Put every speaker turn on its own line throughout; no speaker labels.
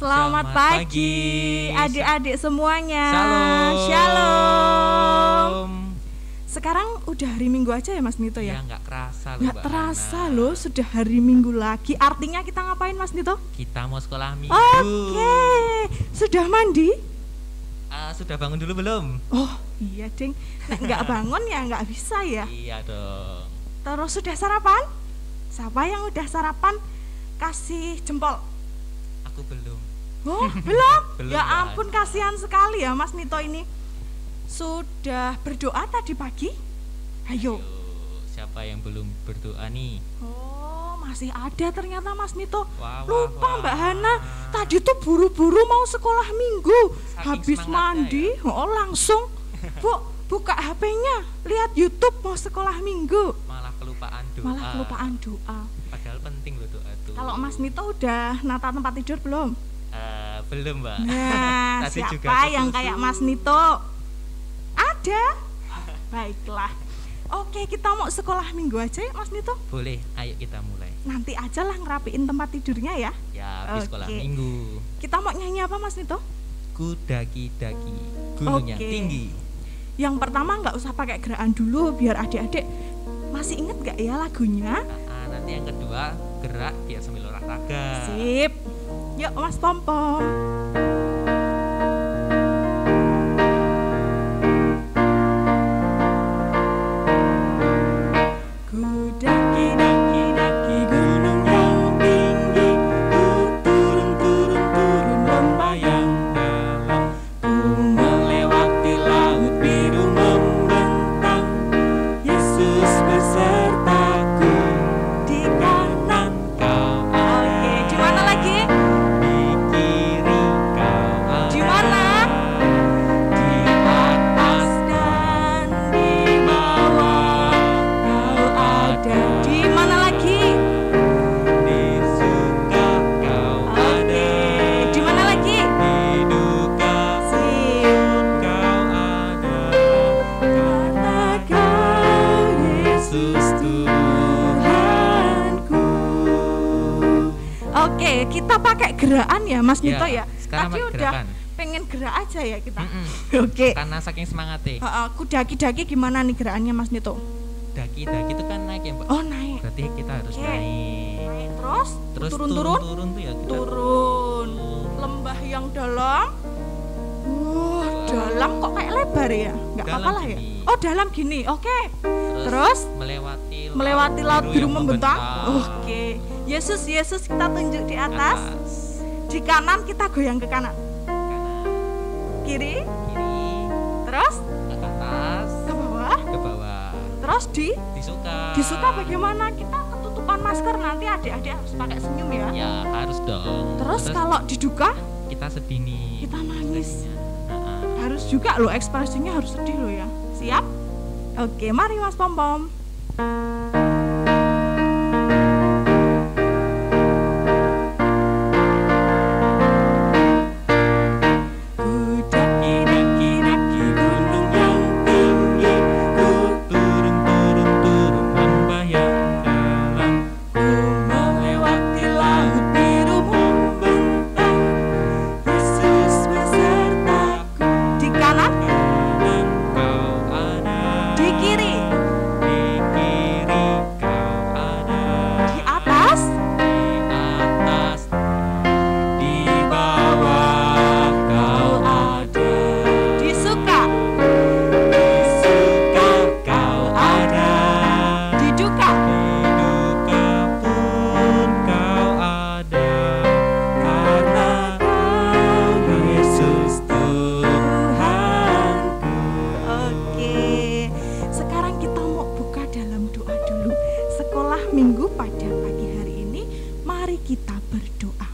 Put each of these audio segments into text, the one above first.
Selamat pagi adik-adik semuanya.
Shalom.
Sekarang udah hari Minggu aja ya Mas Nito ya?
Ya nggak kerasa loh.
Nggak terasa loh, sudah hari Minggu lagi. Artinya kita ngapain Mas Nito?
Kita mau sekolah minggu.
Oke, sudah mandi?
Sudah bangun dulu belum?
Oh iya ding, nggak bangun ya nggak bisa ya.
Iya dong.
Terus sudah sarapan? Siapa yang udah sarapan? Kasih jempol.
Aku belum.
Oh belum?
Belum,
Ya
Mbak.
ampun, kasihan sekali ya Mas Nito ini. Sudah berdoa tadi pagi? Ayo.
Siapa yang belum berdoa nih?
Oh masih ada ternyata Mas Nito.
Wah,
Lupa
wah.
Mbak Hana, tadi tuh buru-buru mau sekolah minggu.
Saking
Habis mandi,
semangatnya
langsung Bu, buka HP-nya, lihat YouTube mau sekolah minggu.
Malah kelupaan doa.
Malah kelupaan doa.
Padahal penting loh doa tuh.
Kalau Mas Nito udah nata tempat tidur belum?
Belum Mbak.
Nah,
Tadi juga
siapa yang
kesusu.
kayak Mas Nito? Ada? Baiklah. Oke, kita mau sekolah minggu aja ya Mas Nito.
Boleh, ayo kita mulai.
Nanti aja lah ngerapiin tempat tidurnya ya.
Ya, habis sekolah
Oke.
minggu.
Kita mau nyanyi apa Mas Nito?
Ku daki-daki gunung yang
Oke.
tinggi.
Yang pertama nggak usah pakai gerakan dulu biar adik-adik masih inget gak ya lagunya?
Nanti yang kedua gerak biar sambil olahraga.
Sip. Yuk Mas Pompom. Ku daki gunung yang tinggi, ku turun lembah yang
dalam,
ku melewati laut biru membentang. Yesus besertaku di kanan.
kau
Oke, di mana lagi?
di kiri, kau ada
Di mana?
di atas
Dan di bawah kau ada. Di mana lagi?
di suka kau ada
Oke, di mana lagi?
di duka
Sip.
kau ada
Karena kau Yesus Tuhanku. Oke, kita pakai gerakan ya Mas Nito ya.
sekarang
Tadi
pakai
udah
gerakan.
pengen gerak aja ya kita.
Mm-mm.
Oke.
Karena saking semangatnya.
Aku daki-daki gimana nih gerakannya Mas Nito?
Daki-daki itu kan naik ya Mbak.
Oh naik.
Berarti kita harus
Oke.
naik.
Naik terus,
Terus
turun-turun.
turun tuh ya kita
Turun. Lembah yang dalam. Dalam kok kayak lebar ya? Nggak
Dalam
apa-apa lah ya?
gini.
Oh dalam gini, oke. Terus melewati laut biru membentang. Oke. Yesus kita tunjuk di atas. Di kanan kita goyang ke kanan.
Kanan,
Kiri,
kiri,
terus
ke atas,
ke bawah.
ke bawah.
Terus
Disuka.
disuka bagaimana? Kita ketutupan masker, nanti adik-adik harus pakai senyum ya.
Ya harus dong.
Terus kalau diduga
kita sedih nih.
kita nangis.
Heeh.
Harus juga loh, ekspresinya harus sedih loh ya. Siap? Oke, mari Mas Pompom. Ku daki-daki gunung yang tinggi, ku
Turun lembah yang dalam.
melewati laut biru membentang. Yesus besertaku. Di kanan,
Kanan kau ada.
di kiri,
Di kiri kau ada.
di atas,
Di atas. Di bawah kau ada.
disuka,
Suka kau ada.
diduka.
Di duka pun kau ada. Karena kau Yesus Tuhanku.
Oke, sekarang kita mau buka dalam doa dulu. Sekolah minggu pada pagi hari ini, mari kita berdoa.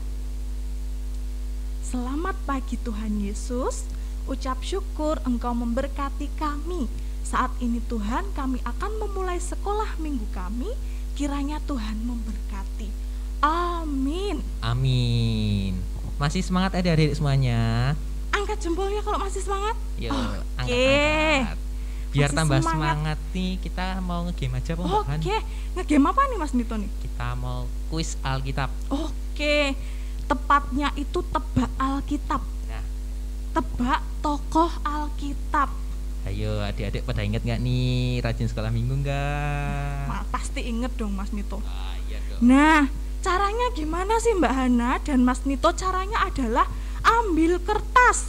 Selamat pagi Tuhan Yesus, ucap syukur Engkau memberkati kami. Saat ini Tuhan, kami akan memulai sekolah minggu kami, kiranya Tuhan memberkati. Amin.
Amin. Masih semangat adik-adik semuanya?
Angkat jempolnya kalau masih semangat.
Yuk,
Oke.
angkat-angkat. Biar
Masih
tambah
semangat.
semangat nih, kita mau ngegame aja apa enggak kan?
Oke, ngegame apa nih Mas Nito nih?
Kita mau kuis Alkitab.
Oke, Tepatnya itu tebak Alkitab.
Nah,
Tebak tokoh Alkitab.
ayo adik-adik pada inget nggak nih, rajin sekolah minggu nggak?
Pasti inget dong Mas Nito.
Iya dong.
Nah, caranya gimana sih Mbak Hana dan Mas Nito? Caranya adalah ambil kertas,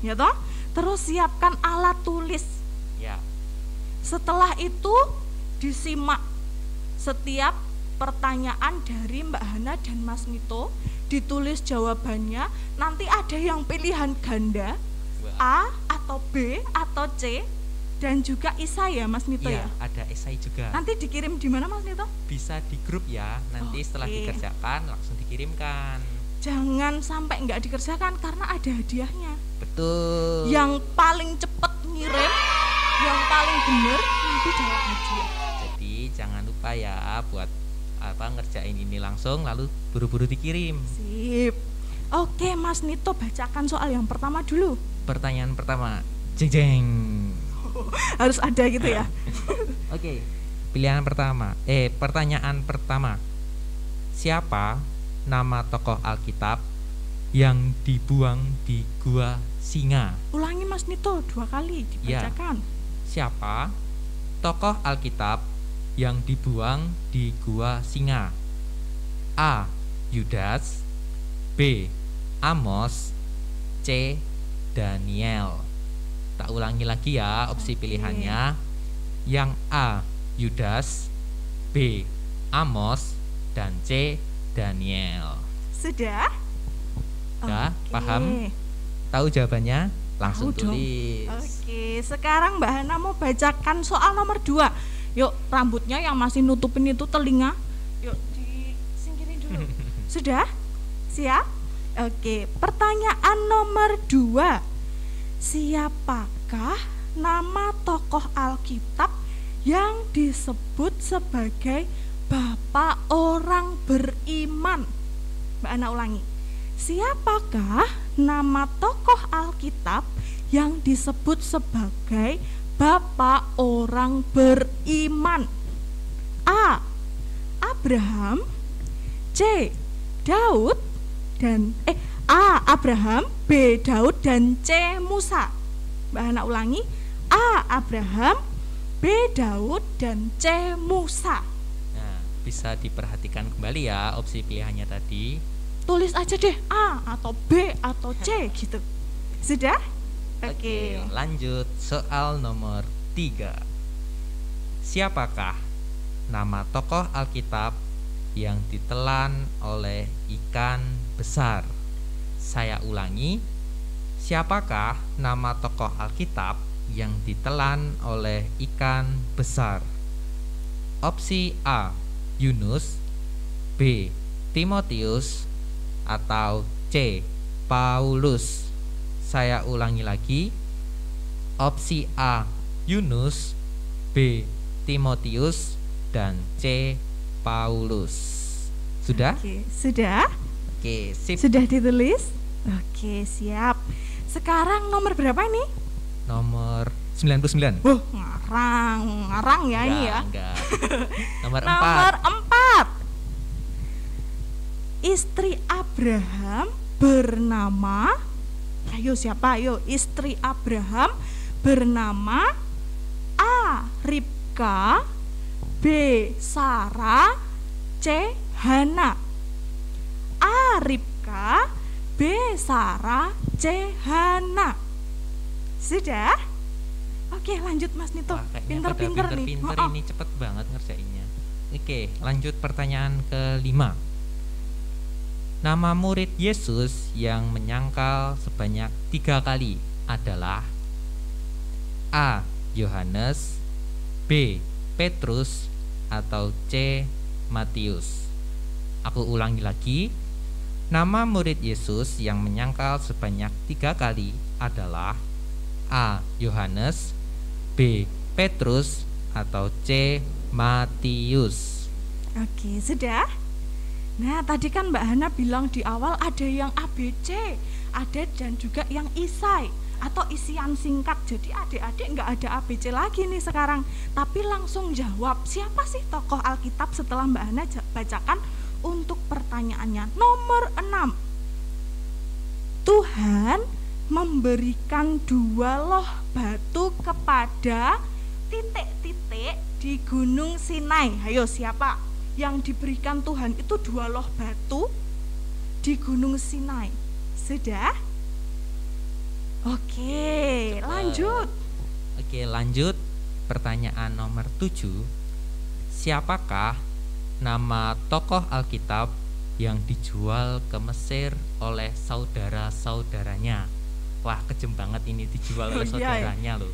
ya toh? Terus siapkan alat tulis.
Ya.
Setelah itu disimak setiap pertanyaan dari Mbak Hana dan Mas Nito, ditulis jawabannya. Nanti ada yang pilihan ganda, A atau B atau C, dan juga esai ya Mas Nito
Iya,
ya.
ada esai juga.
Nanti dikirim di mana Mas Nito?
Bisa di grup ya. Nanti setelah
Oke.
dikerjakan langsung dikirimkan.
Jangan sampai nggak dikerjakan karena ada hadiahnya.
Betul.
Yang paling cepet ngirim, yang paling bener nanti dapat hadiah.
Jadi jangan lupa ya buat ngerjain ini langsung lalu buru-buru dikirim.
Sip. Oke Mas Nito, bacakan soal yang pertama dulu.
Pertanyaan pertama. Jeng jeng.
Harus ada gitu ya.
Oke. Pertanyaan pertama. Siapa nama tokoh Alkitab yang dibuang di gua singa?
Ulangi Mas Nito 2 kali dibacakan.
Siapa tokoh Alkitab yang dibuang di gua singa? A. Yudas, B. Amos, C. Daniel. Tak ulangi lagi ya opsi pilihannya. Yang A. Yudas, B. Amos, dan C. Daniel.
Sudah?
Sudah,
Oke.
paham? Tahu jawabannya? Langsung
Tahu dong.
tulis.
Oke, sekarang Mbak Hana mau bacakan soal nomor 2. Yuk, rambutnya yang masih nutupin itu telinga, yuk disingkirin dulu. Sudah? Siap? Oke, pertanyaan nomor 2. Siapakah nama tokoh Alkitab yang disebut sebagai Bapak orang beriman? Mbak Ana ulangi. Siapakah nama tokoh Alkitab yang disebut sebagai Bapak orang beriman? A. Abraham, C. Daud, dan A. Abraham, B. Daud, dan C. Musa. Mbak Hana ulangi. A. Abraham, B. Daud, dan C. Musa.
Nah, bisa diperhatikan kembali ya opsi pilihannya tadi.
Tulis aja deh A atau B atau C gitu. Sudah?
Oke, lanjut soal nomor 3. Siapakah nama tokoh Alkitab yang ditelan oleh ikan besar? Saya ulangi. Siapakah nama tokoh Alkitab yang ditelan oleh ikan besar? Opsi A. Yunus, B. Timotius, atau C. Paulus. Saya ulangi lagi. Opsi A. Yunus, B. Timotius, dan C. Paulus. Sudah?
Oke, sudah?
Oke, sip.
Sudah ditulis? Oke, siap. Sekarang nomor berapa ini?
Nomor 99.
Ngarang ya ini ya.
Enggak. Nomor 4.
Nomor 4. Istri Abraham bernama, ayo siapa? Ayo, istri Abraham bernama A. Ribka, B. Sarah, C. Hana. A. Ribka, B. Sarah, C. Hana. Sudah? Oke, lanjut Mas Nito.
Wah, kayaknya
Pinter-pinter
pada
nih.
pinter-pinter
Oh, oh.
ini cepet banget ngerjainnya. Oke, lanjut pertanyaan ke-5. Nama murid Yesus yang menyangkal sebanyak 3 kali adalah A. Yohanes, B. Petrus, atau C. Matius. Aku ulangi lagi. Nama murid Yesus yang menyangkal sebanyak 3 kali adalah A. Yohanes, B. Petrus, atau C. Matius.
Oke, sudah? Nah, tadi kan Mbak Hana bilang di awal ada yang ABC, ada dan juga yang isai atau isian singkat. Jadi adik-adik nggak ada ABC lagi nih sekarang, tapi langsung jawab siapa sih tokoh Alkitab setelah Mbak Hana bacakan untuk pertanyaannya. Nomor 6. Tuhan memberikan 2 loh batu kepada titik-titik di Gunung Sinai. Ayo, siapa yang diberikan Tuhan itu 2 loh batu di Gunung Sinai? Sudah? Oke, lanjut.
Oke, lanjut. Pertanyaan nomor 7. Siapakah nama tokoh Alkitab yang dijual ke Mesir oleh saudara-saudaranya? Wah, kejem banget ini, dijual oleh saudaranya loh.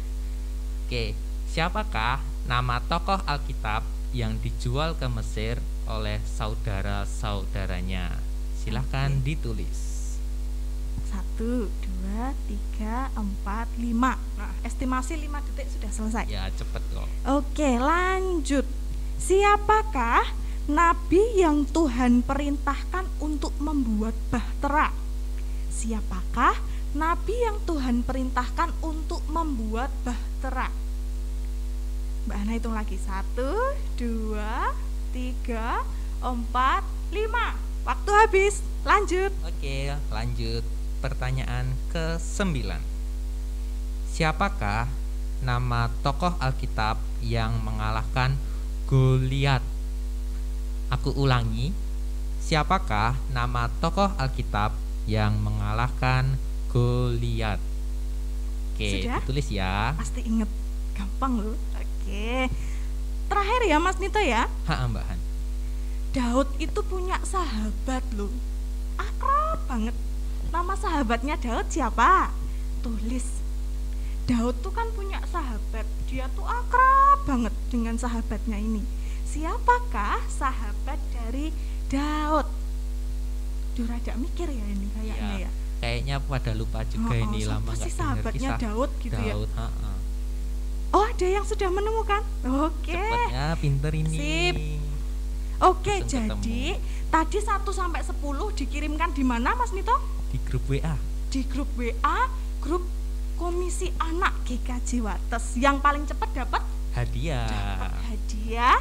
Oke, siapakah nama tokoh Alkitab yang dijual ke Mesir oleh saudara-saudaranya? Silahkan ditulis.
1, 2, 3, 4, 5. Nah, estimasi 5 detik sudah selesai.
Ya, cepet kok.
Oke, lanjut. Siapakah nabi yang Tuhan perintahkan untuk membuat bahtera? Siapakah nabi yang Tuhan perintahkan untuk membuat bahtera? Mbak Hana hitung lagi. 1, 2, 3, 4, 5. Waktu habis. Lanjut.
Oke, lanjut. Pertanyaan ke-9. Siapakah nama tokoh Alkitab yang mengalahkan Goliat? Aku ulangi. Siapakah nama tokoh Alkitab yang mengalahkan Goliat? Oke,
Sudah?
ditulis ya.
Pasti inget. Gampang loh. Oke. Terakhir ya Mas Nito ya.
Mbak Han.
Daud itu punya sahabat loh. Akrab banget. Nama sahabatnya Daud siapa? Tulis. Daud tuh kan punya sahabat. Dia tuh akrab banget dengan sahabatnya ini. Siapakah sahabat dari Daud? Rada mikir ya ini kayaknya ya.
Kayaknya pada lupa juga ini, lama
nggak
dengar
sahabatnya
kisah
Daud gitu
Daud,
ya. Oh, ada yang sudah menemukan? Oke.
Cepatnya, pinter ini.
Sip. Oke,
Langsung
jadi
ketemu.
tadi 1 sampai 10 dikirimkan di mana Mas Nito?
Di grup WA.
Di grup WA, grup Komisi Anak GKJ Wates. Yang paling cepat dapat
Hadiah.
hadiah.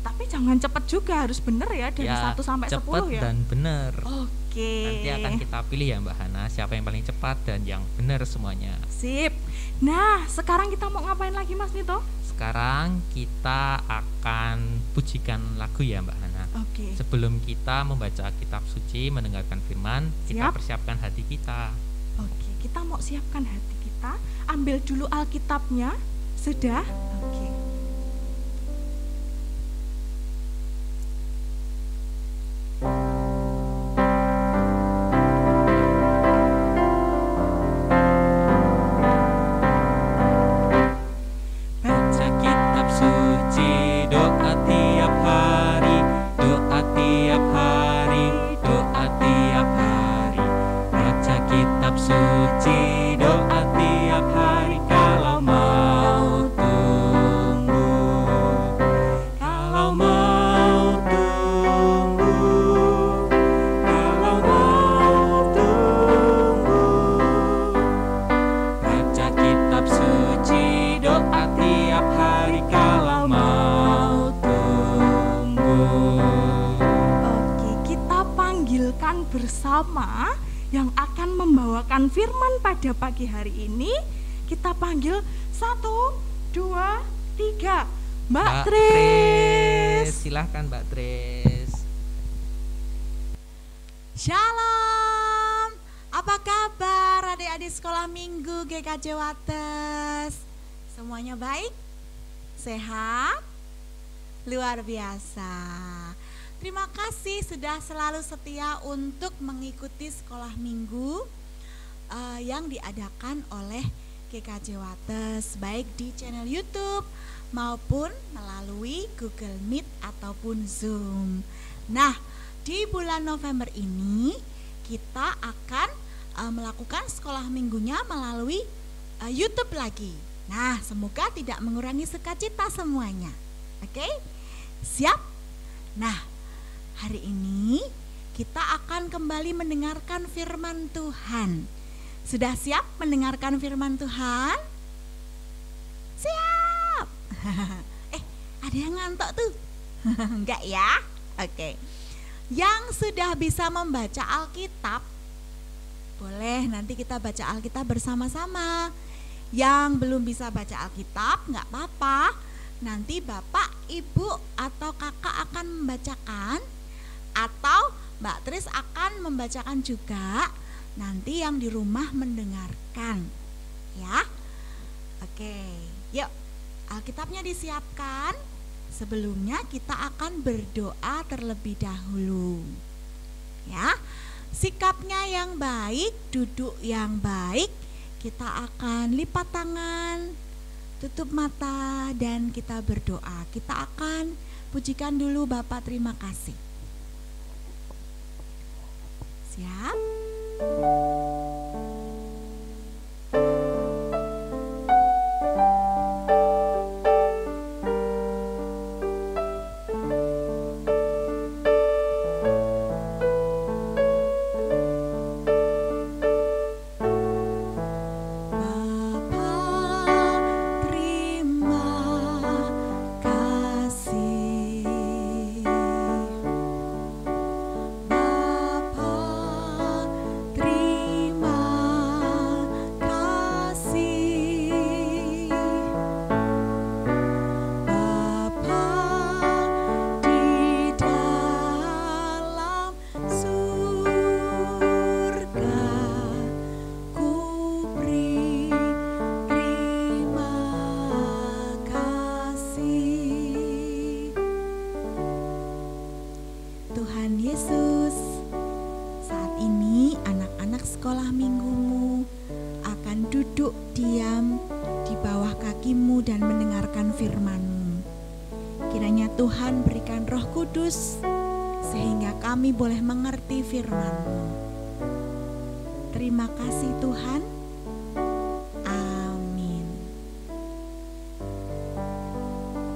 Tapi jangan cepat juga, harus bener ya dari 1 sampai 10
cepet
ya.
dan bener.
Oke.
Nanti akan kita pilih ya Mbak Hana, siapa yang paling cepat dan yang benar semuanya.
Sip. Nah, sekarang kita mau ngapain lagi Mas Nito?
Sekarang kita akan pujikan lagu ya Mbak Hana.
Oke.
Sebelum kita membaca kitab suci, mendengarkan firman, kita
Siap.
persiapkan hati kita.
Oke, kita mau siapkan hati kita. Ambil dulu Alkitabnya. Sudah? Oke.
Baca kitab suci, doa tiap hari, doa tiap hari, doa tiap hari. Baca kitab suci, doa tiap hari, kalau mau tumbuh, kalau mau tumbuh, kalau mau tumbuh. Baca kitab suci, doa tiap hari, kalau mau tumbuh.
Oke, kita panggilkan bersama yang akan membawakan firman pada pagi hari ini. Kita panggil 1, 2, 3. Mbak Tris.
Silahkan Mbak Tris.
Shalom, apa kabar adik-adik sekolah minggu GKJ Wates? Semuanya baik? Sehat? Luar biasa. Terima kasih sudah selalu setia untuk mengikuti sekolah minggu yang diadakan oleh GKJ Wates, baik di channel YouTube maupun melalui Google Meet ataupun Zoom. Nah, di bulan November ini kita akan melakukan sekolah minggunya melalui YouTube lagi. Nah, semoga tidak mengurangi sukacita semuanya. Oke? Siap? Nah, hari ini kita akan kembali mendengarkan firman Tuhan. Sudah siap mendengarkan firman Tuhan? Siap. Ada yang ngantuk tuh? Enggak ya? Oke. Yang sudah bisa membaca Alkitab, boleh nanti kita baca Alkitab bersama-sama. Yang belum bisa baca Alkitab, nggak apa-apa. Nanti Bapak, Ibu, atau Kakak akan membacakan, atau Mbak Tris akan membacakan juga. Nanti yang di rumah mendengarkan, ya. Oke, yuk Alkitabnya disiapkan. Sebelumnya kita akan berdoa terlebih dahulu, ya. Sikapnya yang baik, duduk yang baik. Kita akan lipat tangan, tutup mata, dan kita berdoa. Kita akan pujikan dulu Bapak, terima kasih. Siap? Sehingga kami boleh mengerti firman-Mu. Terima kasih Tuhan. Amin.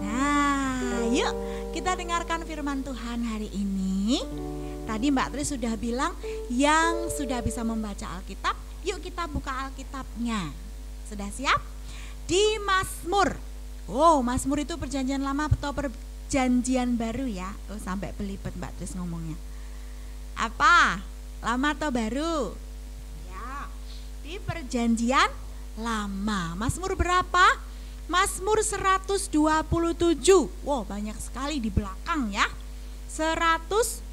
Nah, yuk kita dengarkan firman Tuhan hari ini. Tadi Mbak Tris sudah bilang yang sudah bisa membaca Alkitab, yuk kita buka Alkitabnya. Sudah siap? Di Mazmur. Oh, Mazmur itu perjanjian lama atau Perjanjian baru ya. Oh, sampai belibet Mbak Tris ngomongnya. Apa? Lama atau baru? Ya, di perjanjian lama. Mazmur berapa? Mazmur 127. Wow, banyak sekali di belakang ya. 127.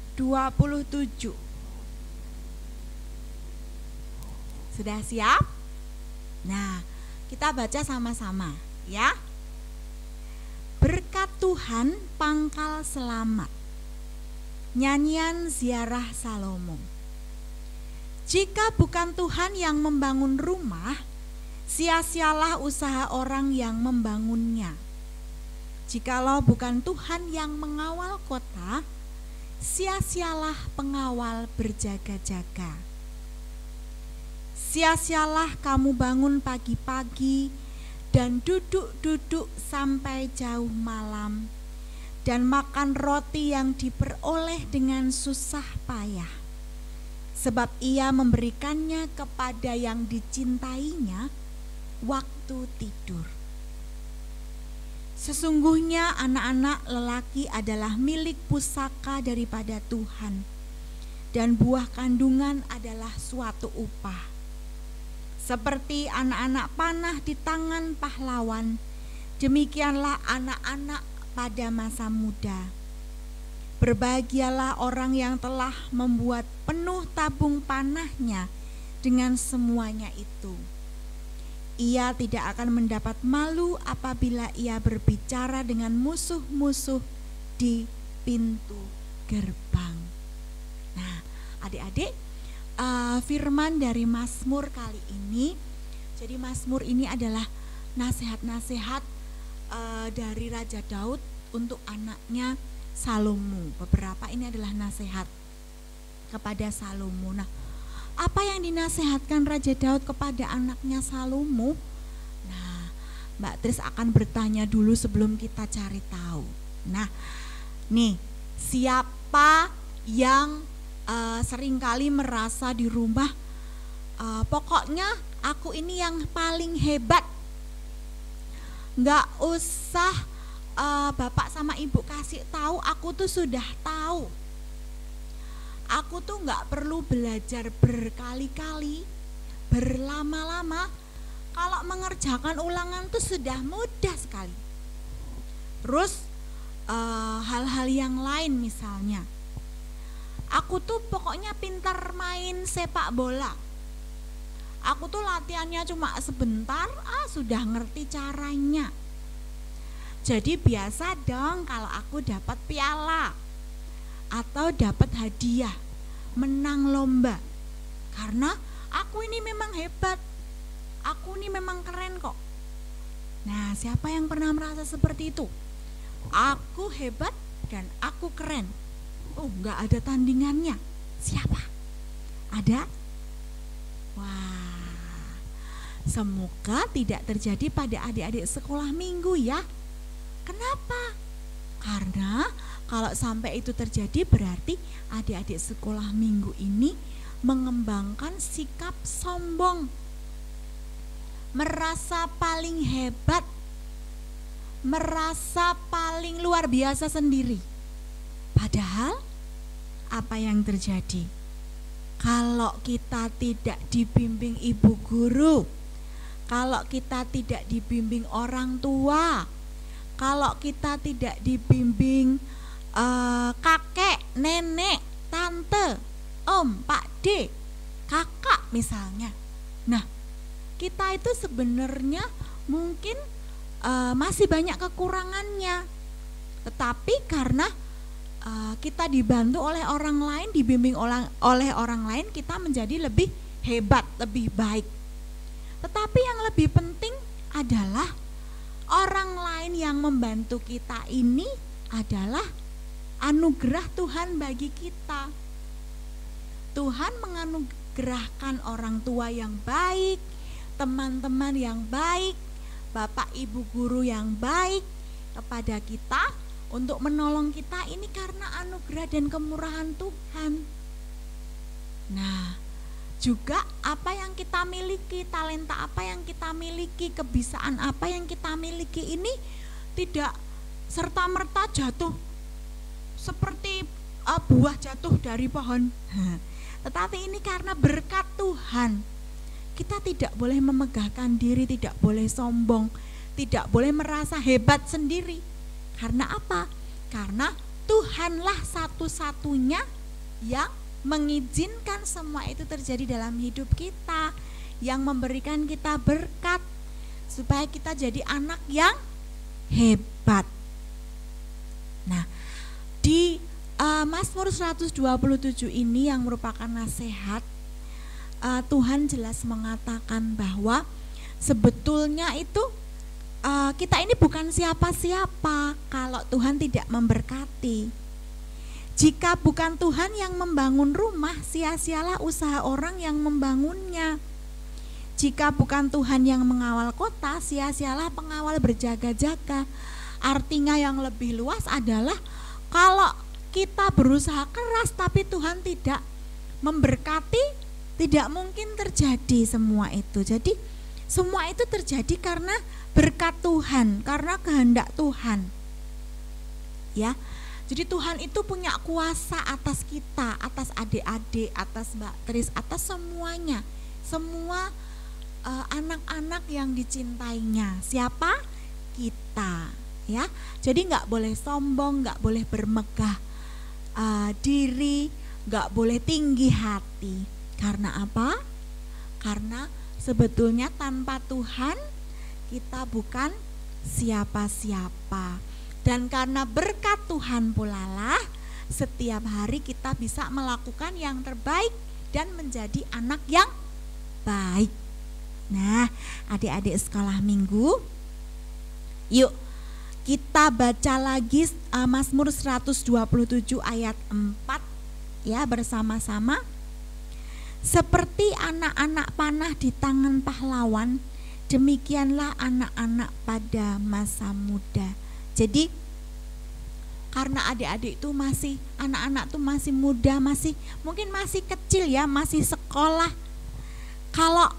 Sudah siap? Nah, kita baca sama-sama ya. Berkat Tuhan pangkal selamat. Nyanyian ziarah Salomo. Jika bukan Tuhan yang membangun rumah, sia-sialah usaha orang yang membangunnya. Jikalau bukan Tuhan yang mengawal kota, sia-sialah pengawal berjaga-jaga. Sia-sialah kamu bangun pagi-pagi dan duduk-duduk sampai jauh malam, dan makan roti yang diperoleh dengan susah payah, sebab ia memberikannya kepada yang dicintainya waktu tidur. Sesungguhnya anak-anak lelaki adalah milik pusaka daripada Tuhan, dan buah kandungan adalah suatu upah. Seperti anak-anak panah di tangan pahlawan, demikianlah anak-anak pada masa muda. Berbahagialah orang yang telah membuat penuh tabung panahnya dengan semuanya itu. Ia tidak akan mendapat malu apabila ia berbicara dengan musuh-musuh di pintu gerbang. Nah, adik-adik, firman dari Mazmur kali ini. Jadi Mazmur ini adalah nasihat-nasihat dari Raja Daud untuk anaknya Salomo. Beberapa ini adalah nasihat kepada Salomo. Nah, apa yang dinasihatkan Raja Daud kepada anaknya Salomo? Nah, Mbak Tris akan bertanya dulu sebelum kita cari tahu. Nah, nih, siapa yang seringkali merasa di rumah, pokoknya aku ini yang paling hebat, nggak usah bapak sama ibu kasih tahu, aku tuh sudah tahu. Aku tuh nggak perlu belajar berkali-kali, berlama-lama. Kalau mengerjakan ulangan tuh sudah mudah sekali. Terus hal-hal yang lain misalnya, aku tuh pokoknya pintar main sepak bola. Aku tuh latihannya cuma sebentar, sudah ngerti caranya. Jadi biasa dong kalau aku dapat piala atau dapat hadiah, menang lomba. Karena aku ini memang hebat, aku ini memang keren kok. Nah, siapa yang pernah merasa seperti itu? Aku hebat dan aku keren. Gak ada tandingannya. Siapa? Ada? Wah, semoga tidak terjadi pada adik-adik sekolah minggu ya. Kenapa? Karena kalau sampai itu terjadi berarti adik-adik sekolah minggu ini mengembangkan sikap sombong, merasa paling hebat, merasa paling luar biasa sendiri. Padahal apa yang terjadi? Kalau kita tidak dibimbing ibu guru, kalau kita tidak dibimbing orang tua, kalau kita tidak dibimbing kakek, nenek, tante, om, pak D, kakak misalnya. Nah, kita itu sebenarnya mungkin masih banyak kekurangannya. Tetapi karena kita dibantu oleh orang lain, dibimbing oleh orang lain, kita menjadi lebih hebat, lebih baik. Tetapi yang lebih penting adalah orang lain yang membantu kita ini adalah anugerah Tuhan bagi kita. Tuhan menganugerahkan orang tua yang baik, teman-teman yang baik, bapak ibu guru yang baik kepada kita untuk menolong kita ini karena anugerah dan kemurahan Tuhan. Nah, juga apa yang kita miliki, talenta apa yang kita miliki, kebiasaan apa yang kita miliki ini tidak serta-merta jatuh seperti buah jatuh dari pohon. Tetapi ini karena berkat Tuhan. Kita tidak boleh memegahkan diri, tidak boleh sombong, tidak boleh merasa hebat sendiri. Karena apa? Karena Tuhanlah satu-satunya yang mengizinkan semua itu terjadi dalam hidup kita, yang memberikan kita berkat supaya kita jadi anak yang hebat. Nah, di Mazmur 127 ini yang merupakan nasihat, Tuhan jelas mengatakan bahwa sebetulnya itu kita ini bukan siapa-siapa kalau Tuhan tidak memberkati. Jika bukan Tuhan yang membangun rumah, sia-sialah usaha orang yang membangunnya. Jika bukan Tuhan yang mengawal kota, sia-sialah pengawal berjaga-jaga. Artinya yang lebih luas adalah kalau kita berusaha keras tapi Tuhan tidak memberkati, tidak mungkin terjadi semua itu. Jadi semua itu terjadi karena berkat Tuhan, karena kehendak Tuhan. Ya. Jadi Tuhan itu punya kuasa atas kita, atas adik-adik, atas Mbak Tris, atas semuanya. Semua anak-anak yang dicintainya. Siapa? Kita, ya. Jadi nggak boleh sombong, nggak boleh bermegah diri, nggak boleh tinggi hati. Karena apa? Karena sebetulnya tanpa Tuhan kita bukan siapa-siapa. Dan karena berkat Tuhan pula lah setiap hari kita bisa melakukan yang terbaik dan menjadi anak yang baik. Nah, adik-adik sekolah minggu, yuk kita baca lagi Mazmur 127 ayat 4 ya bersama-sama. Seperti anak-anak panah di tangan pahlawan, demikianlah anak-anak pada masa muda. Jadi karena adik-adik itu masih, anak-anak itu masih muda, mungkin masih kecil ya, masih sekolah. Kalau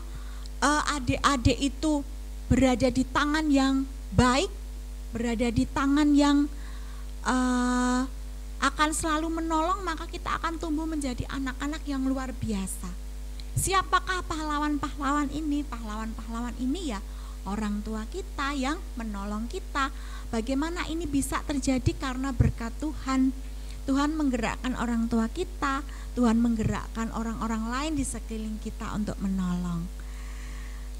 adik-adik itu berada di tangan yang baik, berada di tangan yang akan selalu menolong, maka kita akan tumbuh menjadi anak-anak yang luar biasa. Siapakah pahlawan-pahlawan ini? Pahlawan-pahlawan ini ya orang tua kita yang menolong kita. Bagaimana ini bisa terjadi? Karena berkat Tuhan. Tuhan menggerakkan orang tua kita, Tuhan menggerakkan orang-orang lain di sekeliling kita untuk menolong.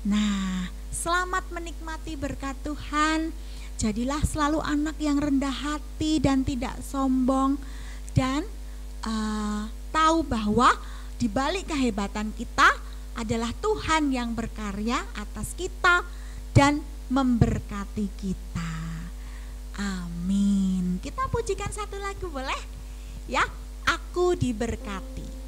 Nah, selamat menikmati berkat Tuhan. Jadilah selalu anak yang rendah hati dan tidak sombong, dan tahu bahwa di balik kehebatan kita adalah Tuhan yang berkarya atas kita dan memberkati kita. Amin. Kita pujikan satu lagu boleh? Ya, Aku Diberkati.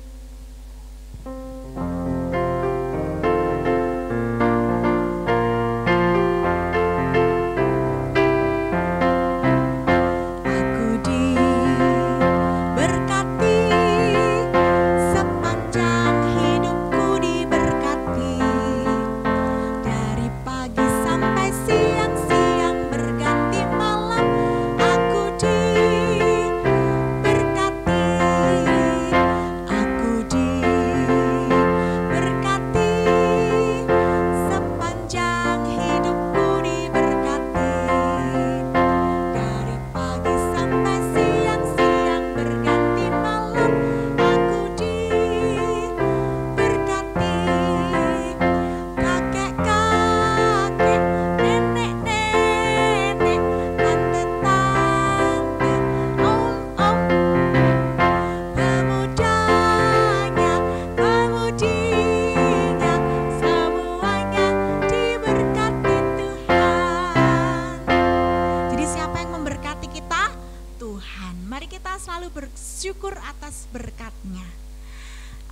Bersyukur atas berkat-Nya.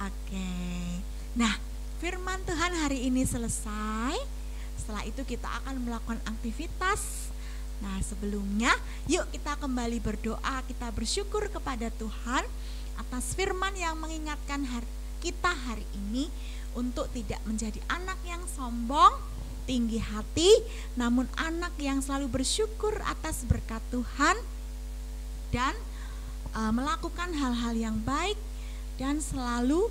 Oke. Nah, firman Tuhan hari ini selesai. Setelah itu kita akan melakukan aktivitas. Nah, sebelumnya yuk kita kembali berdoa, kita bersyukur kepada Tuhan atas firman yang mengingatkan kita hari ini untuk tidak menjadi anak yang sombong, tinggi hati, namun anak yang selalu bersyukur atas berkat Tuhan dan melakukan hal-hal yang baik dan selalu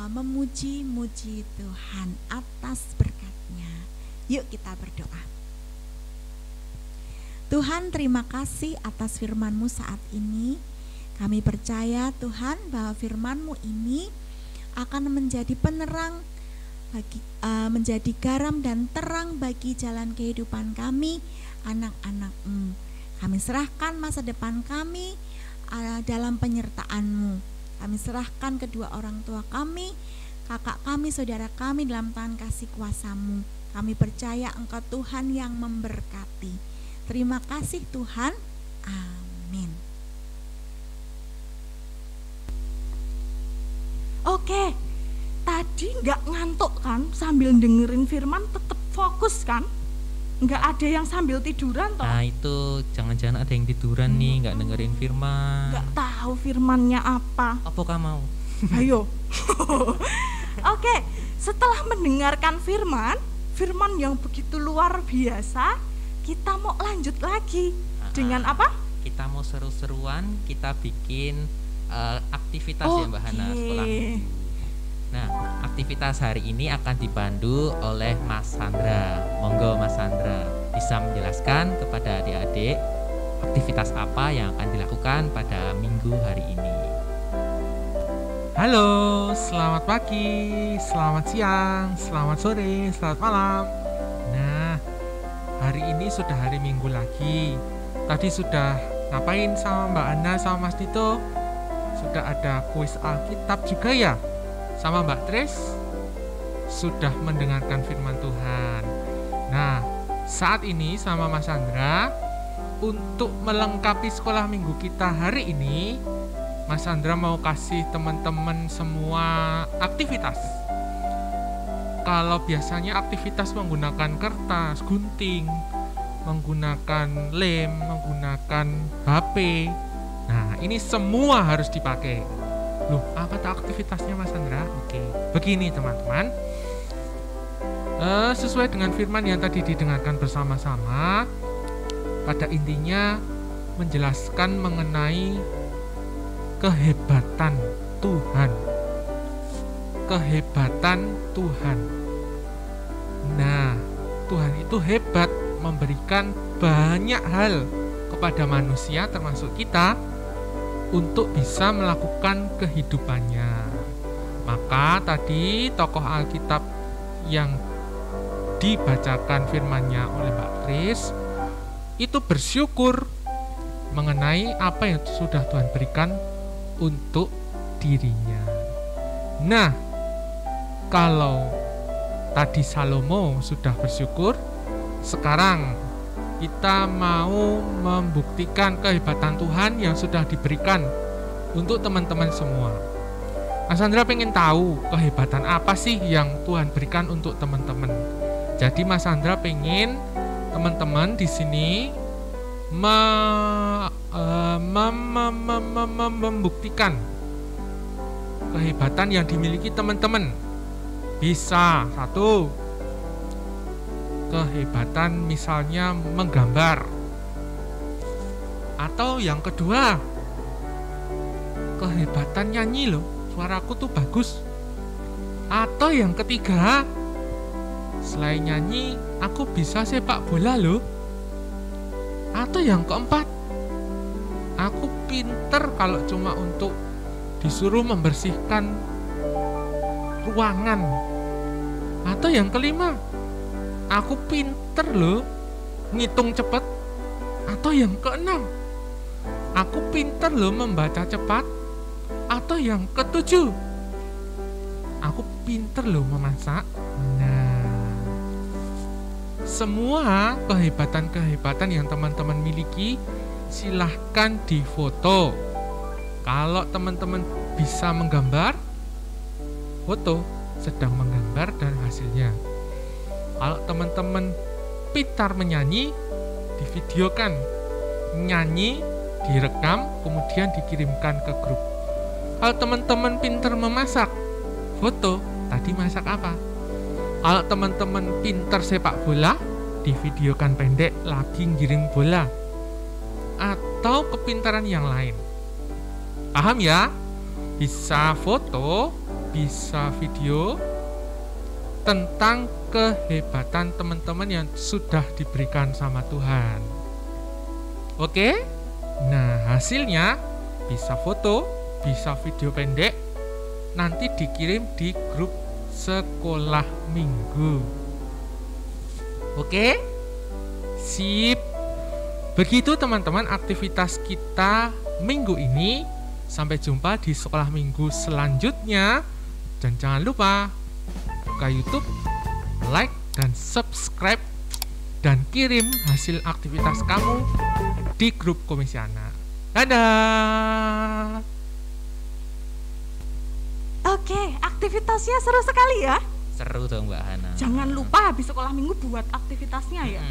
memuji-muji Tuhan atas berkat-Nya. Yuk kita berdoa. Tuhan, terima kasih atas firman-Mu saat ini. Kami percaya Tuhan bahwa firman-Mu ini akan menjadi penerang, menjadi garam dan terang bagi jalan kehidupan kami, anak-anak-Mu. Kami serahkan masa depan kami dalam penyertaan-Mu. Kami serahkan kedua orang tua kami, kakak kami, saudara kami dalam tangan kasih kuasa-Mu. Kami percaya Engkau Tuhan yang memberkati. Terima kasih Tuhan. Amin.
Oke, tadi nggak ngantuk kan sambil dengerin firman, tetap fokus kan? Nggak ada yang sambil tiduran toh?
Nah itu jangan-jangan ada yang tiduran nih, nggak dengerin firman.
Nggak tahu firmannya apa.
Apakah mau?
Ayo. Oke, setelah mendengarkan firman yang begitu luar biasa, kita mau lanjut lagi dengan apa?
Kita mau seru-seruan, kita bikin aktivitas ya Mbak Hana, sekolah minggu. Nah, aktivitas hari ini akan dipandu oleh Mas Sandra. Monggo Mas Sandra bisa menjelaskan kepada adik-adik aktivitas apa yang akan dilakukan pada minggu hari ini.
Halo, selamat pagi, selamat siang, selamat sore, selamat malam. Nah, hari ini sudah hari Minggu lagi. Tadi sudah ngapain sama Mbak Ana sama Mas Dito? Sudah ada kuis Alkitab juga ya? Sama Mbak Tris? Sudah mendengarkan firman Tuhan. Nah, saat ini sama Mas Sandra, untuk melengkapi sekolah minggu kita hari ini, Mas Sandra mau kasih teman-teman semua aktivitas. Kalau biasanya aktivitas menggunakan kertas, gunting, menggunakan lem, menggunakan HP. Nah, ini semua harus dipakai. Loh, apa tuh aktivitasnya Mas Sandra? Oke, begini teman-teman. Sesuai dengan firman yang tadi didengarkan bersama-sama, pada intinya menjelaskan mengenai kehebatan Tuhan. Kehebatan Tuhan. Nah, Tuhan itu hebat, memberikan banyak hal kepada manusia termasuk kita untuk bisa melakukan kehidupannya. Maka tadi tokoh Alkitab yang dibacakan firman-Nya oleh Mbak Kris itu bersyukur mengenai apa yang sudah Tuhan berikan untuk dirinya. Nah, kalau tadi Salomo sudah bersyukur, sekarang kita mau membuktikan kehebatan Tuhan yang sudah diberikan untuk teman-teman semua. Mas Andra pengen tahu kehebatan apa sih yang Tuhan berikan untuk teman-teman. Jadi Mas Andra pengen teman-teman di sini membuktikan kehebatan yang dimiliki teman-teman. Bisa satu, kehebatan misalnya menggambar, atau yang kedua, kehebatan nyanyi loh, suaraku tuh bagus. Atau yang ketiga, selain nyanyi aku bisa sepak bola loh. Atau yang keempat, aku pinter kalau cuma untuk disuruh membersihkan ruangan. Atau yang kelima, aku pinter loh ngitung cepet. Atau yang keenam, aku pinter loh membaca cepat. Atau yang ketujuh, aku pinter loh memasak. Nah, semua kehebatan-kehebatan yang teman-teman miliki silahkan difoto. Kalau teman-teman bisa menggambar, foto sedang menggambar dan hasilnya. Kalau teman-teman pintar menyanyi, divideokan. Nyanyi, direkam, kemudian dikirimkan ke grup. Kalau teman-teman pintar memasak, foto, tadi masak apa? Kalau teman-teman pintar sepak bola, divideokan pendek lagi ngiring bola. Atau kepintaran yang lain. Paham ya? Bisa foto, bisa video tentang kehebatan teman-teman yang sudah diberikan sama Tuhan. Oke? Nah, hasilnya bisa foto, bisa video pendek, nanti dikirim di grup sekolah minggu. Oke? Sip. Begitu teman-teman aktivitas kita minggu ini. Sampai jumpa di sekolah minggu selanjutnya. Dan jangan lupa buka YouTube, like dan subscribe, dan kirim hasil aktivitas kamu di grup Komisi Anak. Dadah.
Oke, aktivitasnya seru sekali ya.
Seru dong Mbak Hana.
Jangan lupa habis sekolah minggu buat aktivitasnya ya.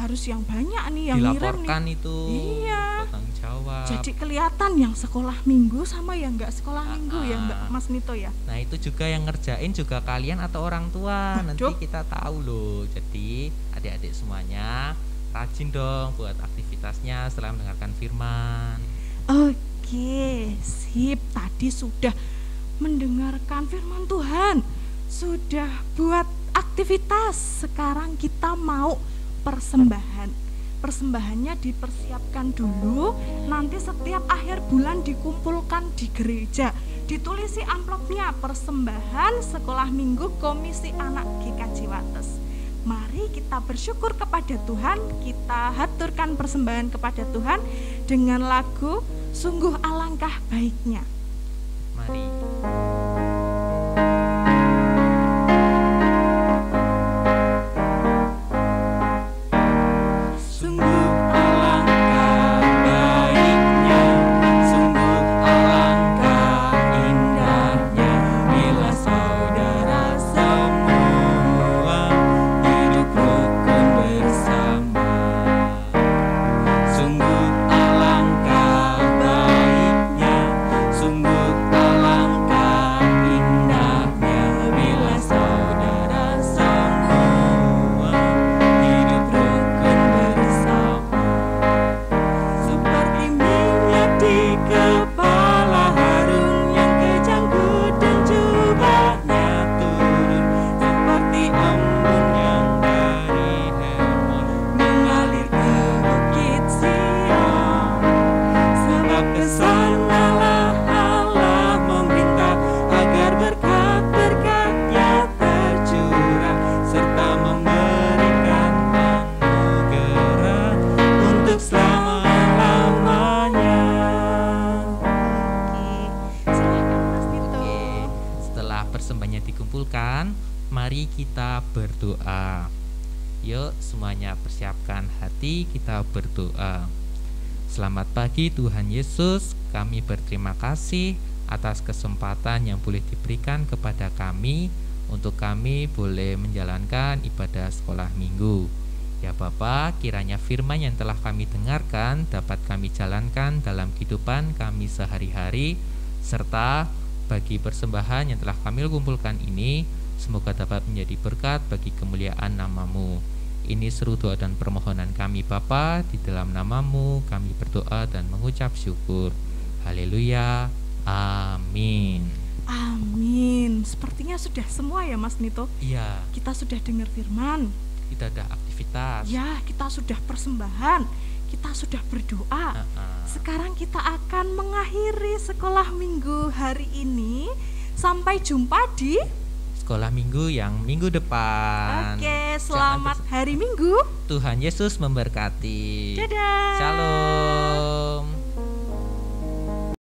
Harus yang banyak nih yang ngirim nih.
Dilaporkan itu.
Iya.
Bertanggung jawab.
Jadi kelihatan yang sekolah minggu sama yang nggak sekolah minggu ya Mbak Mas Nito ya.
Nah itu juga yang ngerjain juga kalian atau orang tua. Nanti kita tahu loh. Jadi adik-adik semuanya rajin dong buat aktivitasnya setelah mendengarkan firman.
Oke, sip. Tadi sudah mendengarkan firman Tuhan, sudah buat aktivitas. Sekarang kita mau persembahan. Persembahannya dipersiapkan dulu, nanti setiap akhir bulan dikumpulkan di gereja. Ditulisi amplopnya, persembahan sekolah minggu Komisi Anak GKJ Wates. Mari kita bersyukur kepada Tuhan, kita haturkan persembahan kepada Tuhan dengan lagu Sungguh Alangkah Baiknya.
Mari.
Sungguh alangkah
dikumpulkan, mari kita berdoa. Yuk semuanya persiapkan hati, kita berdoa. Selamat pagi Tuhan Yesus, kami berterima kasih atas kesempatan yang boleh diberikan kepada kami untuk kami boleh menjalankan ibadah sekolah minggu. Ya Bapa, kiranya firman yang telah kami dengarkan dapat kami jalankan dalam kehidupan kami sehari-hari, serta bagi persembahan yang telah kami kumpulkan ini, semoga dapat menjadi berkat bagi kemuliaan nama-Mu. Ini seru doa dan permohonan kami Bapa, di dalam nama-Mu kami berdoa dan mengucap syukur. Haleluya, amin.
Amin. Sepertinya sudah semua ya Mas Nito.
Iya,
Kita sudah dengar firman.
kita ada aktivitas.
Ya, kita sudah persembahan. Kita sudah berdoa. Sekarang kita akan mengakhiri sekolah minggu hari ini. Sampai jumpa di
Sekolah minggu yang minggu depan.
Oke, selamat hari Minggu.
Tuhan Yesus memberkati.
Dadah.
Shalom.